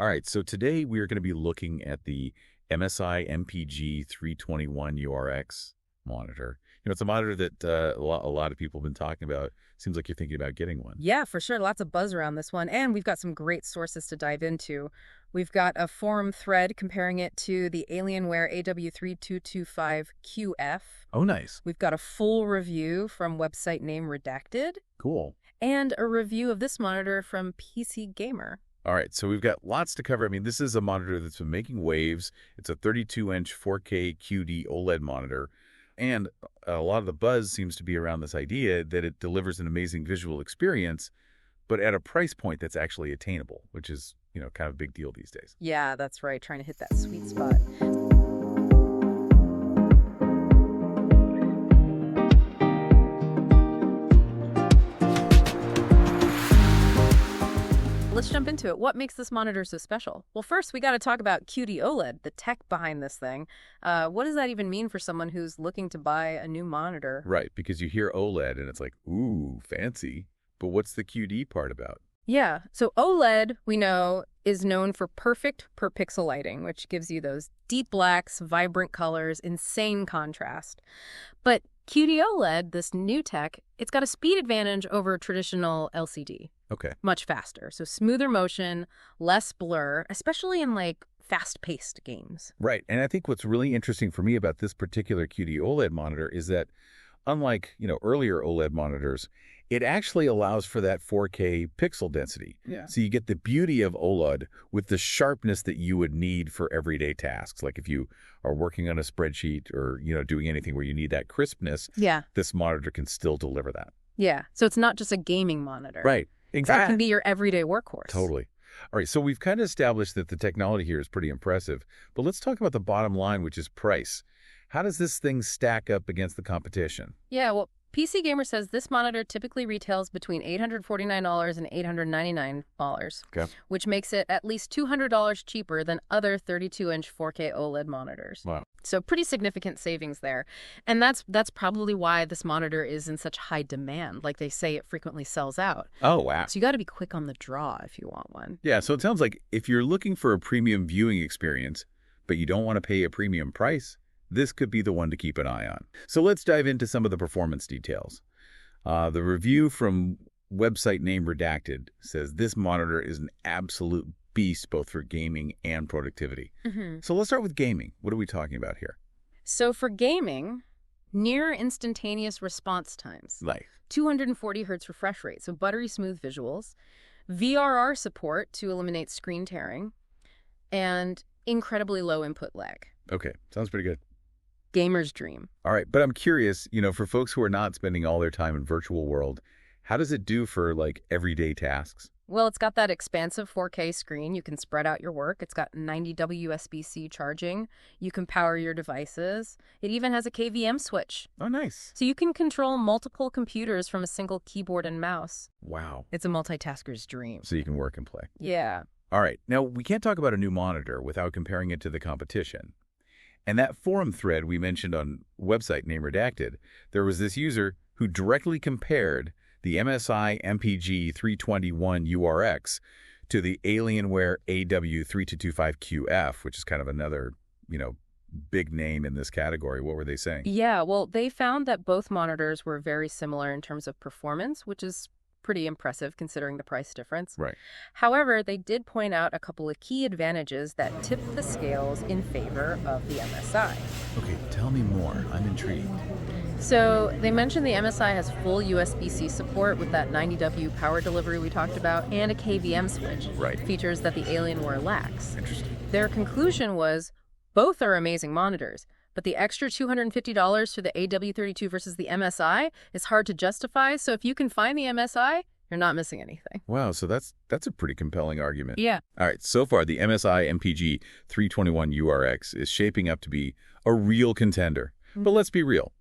All right, so today we are going to be looking at the MSI MPG 321 URX monitor. It's a monitor that a lot of people have been talking about. Seems like you're thinking about getting one. Yeah, for sure. Lots of buzz around this one. And we've got some great sources to dive into. We've got a forum thread comparing it to the Alienware AW3225QF. Oh, nice. We've got a full review from website name Redacted. Cool. And a review of this monitor from PC Gamer. All right, so we've got lots to cover. I mean, this is a monitor that's been making waves. It's a 32-inch 4K QD-OLED monitor. And a lot of the buzz seems to be around this idea that it delivers an amazing visual experience, but at a price point that's actually attainable, which is, kind of a big deal these days. Yeah, that's right. Trying to hit that sweet spot. Let's jump into it. What makes this monitor so special? Well, first, we got to talk about QD-OLED, the tech behind this thing. What does that even mean for someone who's looking to buy a new monitor? Right, because you hear OLED and it's like, ooh, fancy. But what's the QD part about? Yeah, so OLED, we know, is known for perfect per pixel lighting, which gives you those deep blacks, vibrant colors, insane contrast. But QD-OLED, this new tech, it's got a speed advantage over traditional LCD. Okay. Much faster. So smoother motion, less blur, especially in fast-paced games. Right. And I think what's really interesting for me about this particular QD-OLED monitor is that unlike, earlier OLED monitors, it actually allows for that 4K pixel density. Yeah. So you get the beauty of OLED with the sharpness that you would need for everyday tasks. Like if you are working on a spreadsheet or, doing anything where you need that crispness, this monitor can still deliver that. Yeah. So it's not just a gaming monitor. Right. Exactly. That can be your everyday workhorse. Totally. All right, so we've kind of established that the technology here is pretty impressive, but let's talk about the bottom line, which is price. How does this thing stack up against the competition? Yeah, well, PC Gamer says this monitor typically retails between $849 and $899, which makes it at least $200 cheaper than other 32-inch 4K OLED monitors. Wow. So pretty significant savings there. And that's probably why this monitor is in such high demand. Like they say, it frequently sells out. Oh, wow. So you got to be quick on the draw if you want one. Yeah, so it sounds like if you're looking for a premium viewing experience, but you don't want to pay a premium price, this could be the one to keep an eye on. So let's dive into some of the performance details. The review from website name Redacted says this monitor is an absolute beast both for gaming and productivity. So let's start with gaming. What are we talking about here? So for gaming, near instantaneous response times. Like 240 hertz refresh rate, so buttery smooth visuals. VRR support to eliminate screen tearing. And incredibly low input lag. Okay, sounds pretty good. Gamer's dream. All right, but I'm curious, for folks who are not spending all their time in virtual world, how does it do for everyday tasks? Well, it's got that expansive 4K screen. You can spread out your work. It's got 90W USB-C charging. You can power your devices. It even has a KVM switch. Oh, nice. So you can control multiple computers from a single keyboard and mouse. Wow. It's a multitasker's dream. So you can work and play. Yeah. All right, now we can't talk about a new monitor without comparing it to the competition. And that forum thread we mentioned on website name Redacted, there was this user who directly compared the MSI MPG 321 URX to the Alienware AW3225QF, which is kind of another, big name in this category. What were they saying? Yeah, well, they found that both monitors were very similar in terms of performance, which is pretty impressive considering the price difference. Right. However, they did point out a couple of key advantages that tip the scales in favor of the MSI. Okay, tell me more. I'm intrigued. So they mentioned the MSI has full USB-C support with that 90W power delivery we talked about and a KVM switch. Right. Features that the Alienware lacks. Interesting. Their conclusion was both are amazing monitors, but the extra $250 for the AW32 versus the MSI is hard to justify. So if you can find the MSI, you're not missing anything. Wow, so that's a pretty compelling argument. Yeah. All right, so far the MSI MPG 321 URX is shaping up to be a real contender. But let's be real.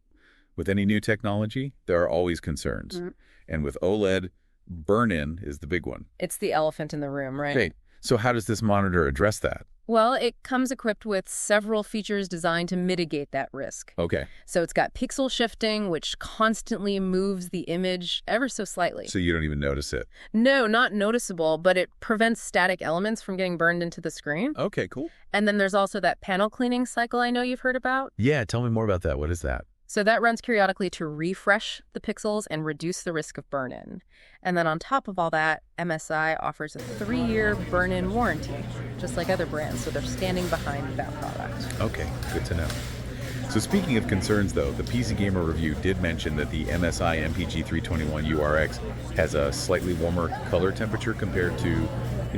With any new technology, there are always concerns. And with OLED, burn-in is the big one. It's the elephant in the room, right? Okay, so how does this monitor address that? Well, it comes equipped with several features designed to mitigate that risk. Okay. So it's got pixel shifting, which constantly moves the image ever so slightly. So you don't even notice it. No, not noticeable, but it prevents static elements from getting burned into the screen. Okay, cool. And then there's also that panel cleaning cycle I know you've heard about. Yeah, tell me more about that. What is that? So that runs periodically to refresh the pixels and reduce the risk of burn-in. And then on top of all that, MSI offers a 3-year burn-in warranty, just like other brands, so they're standing behind that product. Okay, good to know. So speaking of concerns, though, the PC Gamer review did mention that the MSI MPG321 URX has a slightly warmer color temperature compared to,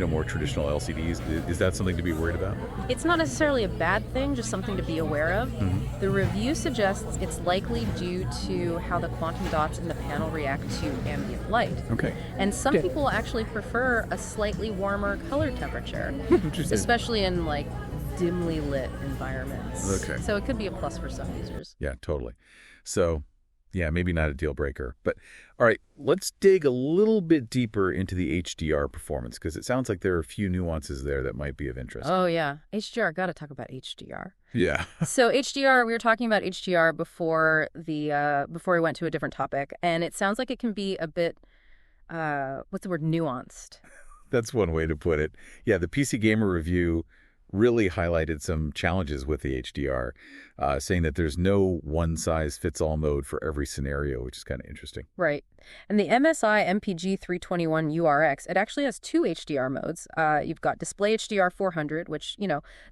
more traditional LCDs. Is that something to be worried about? It's not necessarily a bad thing, just something to be aware of. Mm-hmm. The review suggests it's likely due to how the quantum dots in the panel react to ambient light. Okay. And some people actually prefer a slightly warmer color temperature, Interesting. especially in dimly lit environments. Okay. So it could be a plus for some users. Yeah, totally. So, yeah, maybe not a deal breaker. But, all right, let's dig a little bit deeper into the HDR performance, because it sounds like there are a few nuances there that might be of interest. Oh, yeah. HDR. Got to talk about HDR. Yeah. So HDR, we were talking about HDR before we went to a different topic, and it sounds like it can be a bit, what's the word, nuanced. That's one way to put it. Yeah, the PC Gamer review really highlighted some challenges with the HDR, saying that there's no one-size-fits-all mode for every scenario, which is kind of interesting. Right. And the MSI MPG321 URX, it actually has 2 HDR modes. You've got Display HDR 400, which,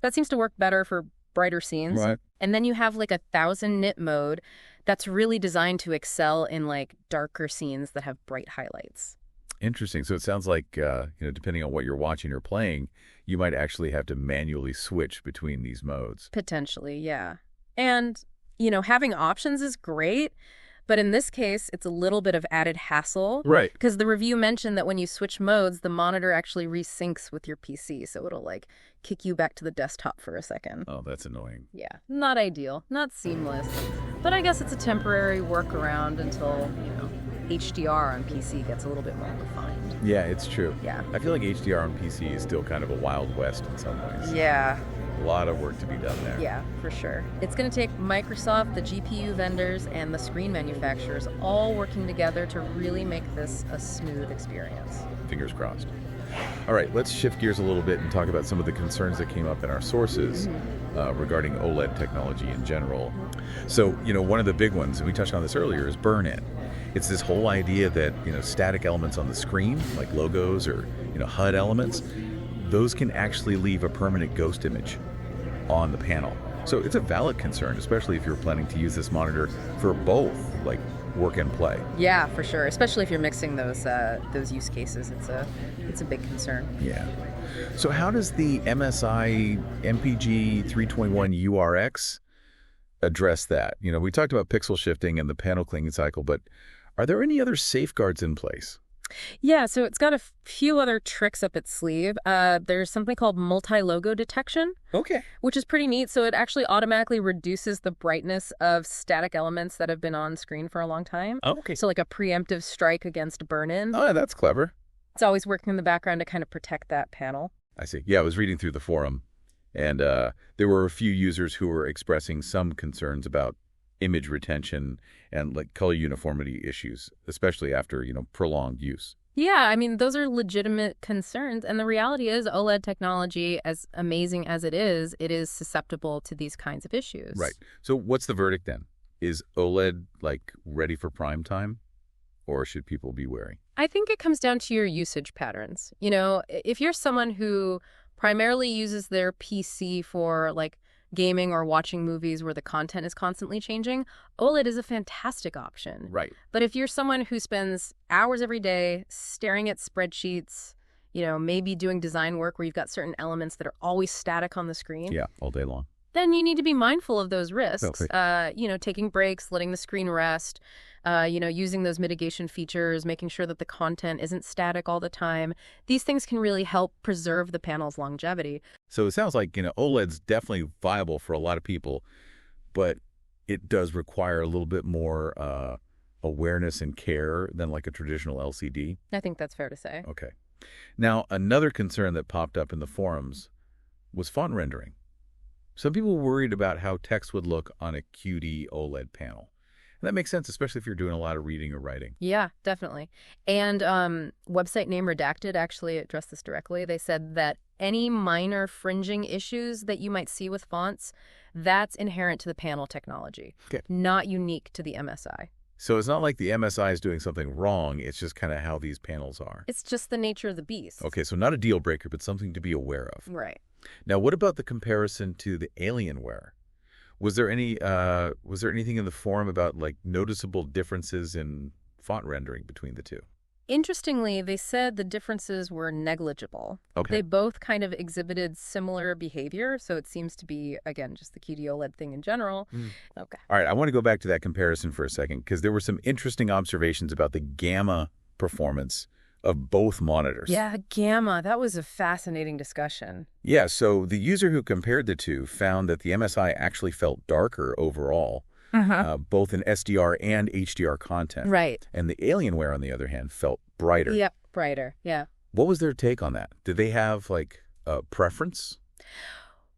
that seems to work better for brighter scenes. Right. And then you have 1000 nit mode that's really designed to excel in darker scenes that have bright highlights. Interesting. So it sounds like, depending on what you're watching or playing, you might actually have to manually switch between these modes. Potentially, yeah. And, having options is great, but in this case, it's a little bit of added hassle. Right. Because the review mentioned that when you switch modes, the monitor actually resyncs with your PC, so it'll, kick you back to the desktop for a second. Oh, that's annoying. Yeah, not ideal, not seamless. But I guess it's a temporary workaround until, HDR on PC gets a little bit more refined. Yeah, it's true. Yeah. I feel like HDR on PC is still kind of a wild west in some ways. Yeah. A lot of work to be done there. Yeah, for sure. It's going to take Microsoft, the GPU vendors, and the screen manufacturers all working together to really make this a smooth experience. Fingers crossed. All right, let's shift gears a little bit and talk about some of the concerns that came up in our sources regarding OLED technology in general. So, one of the big ones, and we touched on this earlier, is burn-in. It's this whole idea that, static elements on the screen, like logos or, HUD elements, those can actually leave a permanent ghost image on the panel. So it's a valid concern, especially if you're planning to use this monitor for both, work and play. Yeah, for sure. Especially if you're mixing those use cases, it's a big concern. Yeah. So how does the MSI MPG 321 URX address that? We talked about pixel shifting and the panel cleaning cycle, but are there any other safeguards in place? Yeah, so it's got a few other tricks up its sleeve. There's something called multi-logo detection. Okay. Which is pretty neat. So it actually automatically reduces the brightness of static elements that have been on screen for a long time. Oh, okay. So a preemptive strike against burn-in. Oh, that's clever. It's always working in the background to kind of protect that panel. I see. Yeah, I was reading through the forum, and there were a few users who were expressing some concerns about image retention and color uniformity issues, especially after, prolonged use. Yeah, I mean, those are legitimate concerns. And the reality is OLED technology, as amazing as it is susceptible to these kinds of issues. Right. So what's the verdict then? Is OLED ready for prime time, or should people be wary? I think it comes down to your usage patterns. If you're someone who primarily uses their PC for gaming or watching movies where the content is constantly changing, OLED is a fantastic option. Right. But if you're someone who spends hours every day staring at spreadsheets, maybe doing design work where you've got certain elements that are always static on the screen. Yeah, all day long. Then you need to be mindful of those risks. Okay. Taking breaks, letting the screen rest, using those mitigation features, making sure that the content isn't static all the time. These things can really help preserve the panel's longevity. So it sounds like, OLED's definitely viable for a lot of people, but it does require a little bit more awareness and care than a traditional LCD. I think that's fair to say. Okay. Now, another concern that popped up in the forums was font rendering. Some people were worried about how text would look on a QD-OLED panel. And that makes sense, especially if you're doing a lot of reading or writing. Yeah, definitely. And website name Redacted actually addressed this directly. They said that any minor fringing issues that you might see with fonts, that's inherent to the panel technology, not unique to the MSI. So it's not like the MSI is doing something wrong. It's just kind of how these panels are. It's just the nature of the beast. Okay, so not a deal breaker, but something to be aware of. Right. Now, what about the comparison to the Alienware? Was there anything in the forum about like noticeable differences in font rendering between the two? Interestingly, they said the differences were negligible. Okay. They both kind of exhibited similar behavior, so it seems to be, again, just the QD-OLED thing in general. Okay. All right, I want to go back to that comparison for a second because there were some interesting observations about the gamma performance of both monitors. Yeah, gamma. That was a fascinating discussion. Yeah, so the user who compared the two found that the MSI actually felt darker overall, both in SDR and HDR content. Right. And the Alienware, on the other hand, felt brighter. Yep, brighter, yeah. What was their take on that? Did they have, like, a preference?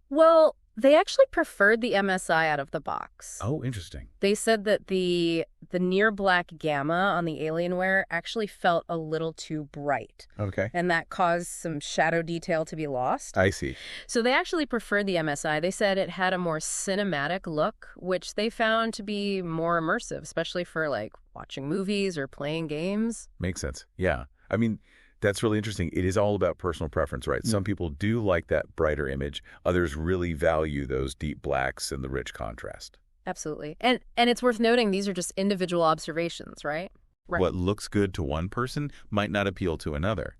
Well, they actually preferred the MSI out of the box. Oh, interesting. They said that the near black gamma on the Alienware actually felt a little too bright. Okay. And that caused some shadow detail to be lost. I see. So they actually preferred the MSI. They said it had a more cinematic look, which they found to be more immersive, especially for like watching movies or playing games. Makes sense. Yeah. I mean, that's really interesting. It is all about personal preference, right? Some people do like that brighter image. Others really value those deep blacks and the rich contrast. Absolutely. And it's worth noting these are just individual observations, right? Right. What looks good to one person might not appeal to another.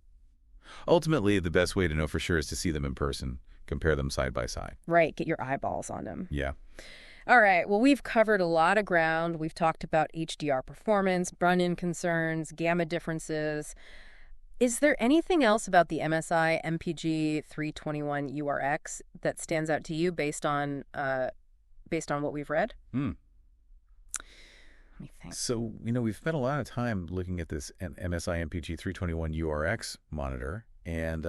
Ultimately, the best way to know for sure is to see them in person, compare them side by side. Right. Get your eyeballs on them. Yeah. All right. Well, we've covered a lot of ground. We've talked about HDR performance, run-in concerns, gamma differences. Is there anything else about the MSI MPG 321 URX that stands out to you based on what we've read? Let me think. So, we've spent a lot of time looking at this MSI MPG 321 URX monitor, and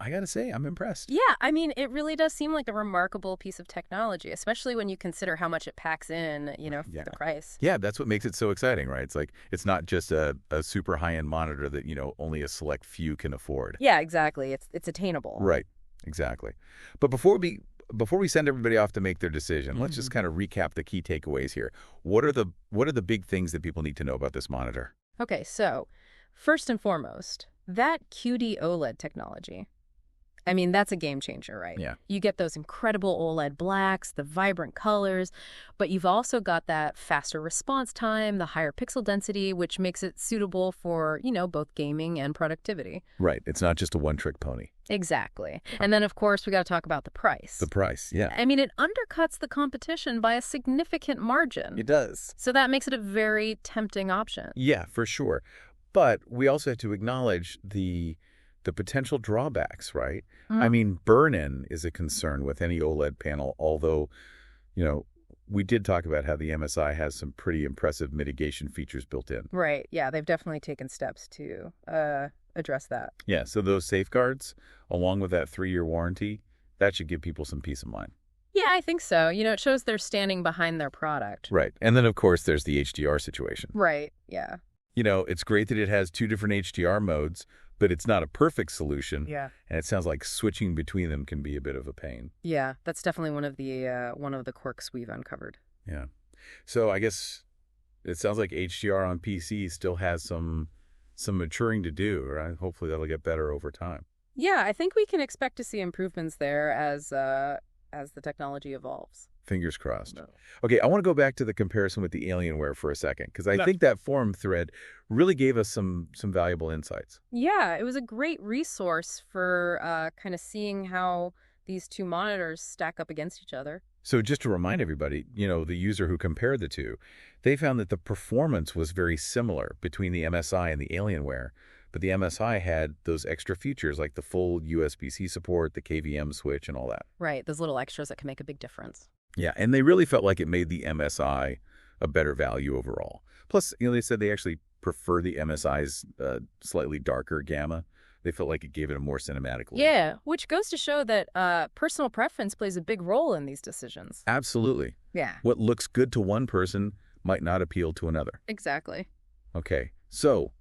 I got to say, I'm impressed. Yeah, I mean, it really does seem like a remarkable piece of technology, especially when you consider how much it packs in, for the price. Yeah, that's what makes it so exciting, right? It's like, it's not just a super high-end monitor that, only a select few can afford. Yeah, exactly. It's attainable. Right, exactly. But before we send everybody off to make their decision, let's just kind of recap the key takeaways here. What are the big things that people need to know about this monitor? Okay, so first and foremost, that QD-OLED technology. I mean, that's a game changer, right? Yeah. You get those incredible OLED blacks, the vibrant colors, but you've also got that faster response time, the higher pixel density, which makes it suitable for, both gaming and productivity. Right. It's not just a one-trick pony. Exactly. And then, of course, we got to talk about the price. The price, yeah. I mean, it undercuts the competition by a significant margin. It does. So that makes it a very tempting option. Yeah, for sure. But we also have to acknowledge the potential drawbacks, right? I mean, burn-in is a concern with any OLED panel, although, we did talk about how the MSI has some pretty impressive mitigation features built in. Right. Yeah, they've definitely taken steps to address that. Yeah, so those safeguards, along with that 3-year warranty, that should give people some peace of mind. Yeah, I think so. It shows they're standing behind their product. Right. And then, of course, there's the HDR situation. Right. Yeah. It's great that it has 2 different HDR modes, but it's not a perfect solution. Yeah. And it sounds like switching between them can be a bit of a pain. Yeah, that's definitely one of the quirks we've uncovered. Yeah. So I guess it sounds like HDR on PC still has some maturing to do, right? Hopefully that'll get better over time. Yeah, I think we can expect to see improvements there as the technology evolves. Fingers crossed. No. Okay, I want to go back to the comparison with the Alienware for a second, because I think that forum thread really gave us some valuable insights. Yeah, it was a great resource for kind of seeing how these two monitors stack up against each other. So just to remind everybody, the user who compared the two, they found that the performance was very similar between the MSI and the Alienware, but the MSI had those extra features like the full USB-C support, the KVM switch, and all that. Right, those little extras that can make a big difference. Yeah, and they really felt like it made the MSI a better value overall. Plus, they said they actually prefer the MSI's slightly darker gamma They felt like it gave it a more cinematic look. Yeah, which goes to show that personal preference plays a big role in these decisions. Absolutely. Yeah. What looks good to one person might not appeal to another. Exactly. Okay, so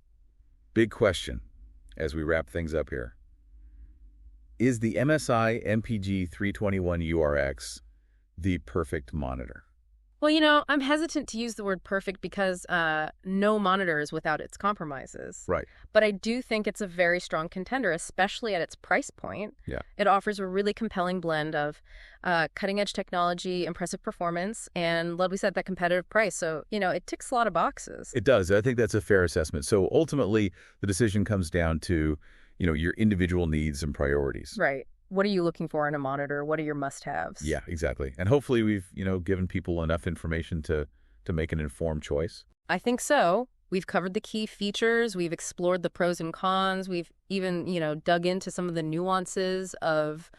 big question as we wrap things up here. Is the MSI MPG 321 URX the perfect monitor? Well, I'm hesitant to use the word perfect because no monitor is without its compromises. Right. But I do think it's a very strong contender, especially at its price point. Yeah. It offers a really compelling blend of cutting-edge technology, impressive performance, and, like we said, that competitive price. So, it ticks a lot of boxes. It does. I think that's a fair assessment. So ultimately, the decision comes down to, your individual needs and priorities. Right. What are you looking for in a monitor? What are your must-haves? Yeah, exactly. And hopefully we've, given people enough information to make an informed choice. I think so. We've covered the key features. We've explored the pros and cons. We've even, dug into some of the nuances of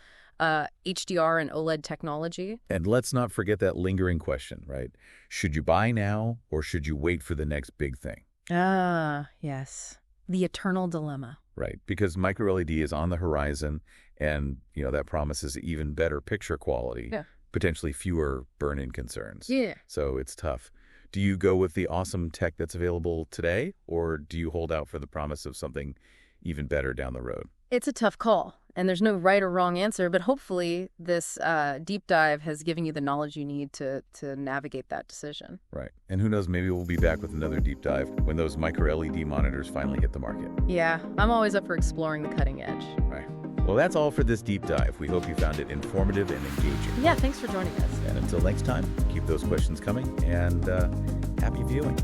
HDR and OLED technology. And let's not forget that lingering question, right? Should you buy now or should you wait for the next big thing? Ah, yes. The eternal dilemma. Right, because micro-LED is on the horizon and, that promises even better picture quality, potentially fewer burn-in concerns. Yeah. So it's tough. Do you go with the awesome tech that's available today, or do you hold out for the promise of something even better down the road? It's a tough call, and there's no right or wrong answer, but hopefully this deep dive has given you the knowledge you need to navigate that decision. Right. And who knows, maybe we'll be back with another deep dive when those micro-LED monitors finally hit the market. Yeah, I'm always up for exploring the cutting edge. Right. Well, that's all for this deep dive. We hope you found it informative and engaging. Yeah, thanks for joining us. And until next time, keep those questions coming, and happy viewing.